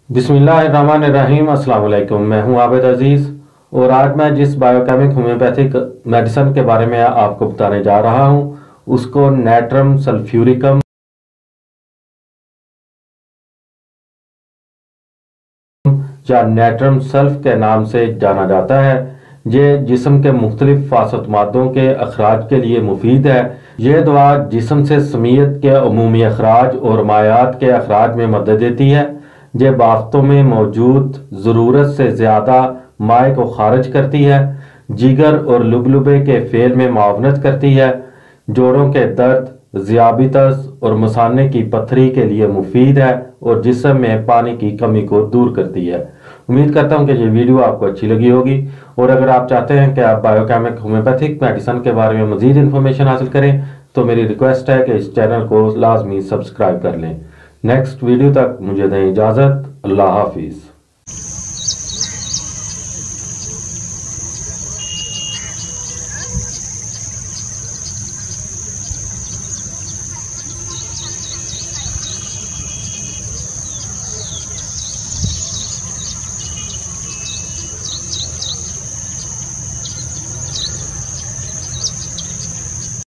बिस्मिल्लाहिर्रहमानिर्रहीम। अस्सलाम वालेकुम। मैं हूं आबिद अजीज़ और आज मैं जिस बायोकेमिक होम्योपैथिक मेडिसिन के बारे में आपको बताने जा रहा हूं उसको नेट्रम सल्फ्यूरिकम या नेट्रम सल्फ के नाम से जाना जाता है। ये जिस्म के मुख्तलिफ फासत मादों के अखराज के लिए मुफीद है। ये दवा जिस्म से समीयत के अमूमी अखराज और मायात के अखराज में मदद देती है। ये बाफ्तों में मौजूद ज़रूरत से ज़्यादा माए को खारिज करती है। जिगर और लुबलुबे के फेल में मावनत करती है। जोड़ों के दर्द, ज़ियाबितस और मसाने की पत्थरी के लिए मुफीद है और जिस्म में पानी की कमी को दूर करती है। उम्मीद करता हूं कि ये वीडियो आपको अच्छी लगी होगी और अगर आप चाहते हैं कि आप बायोकेमिक होम्योपैथिक मेडिसिन के बारे में मजीद इन्फॉर्मेशन हासिल करें तो मेरी रिक्वेस्ट है कि इस चैनल को लाजमी सब्सक्राइब कर लें। नेक्स्ट वीडियो तक मुझे दें इजाज़त। अल्लाह हाफिज़।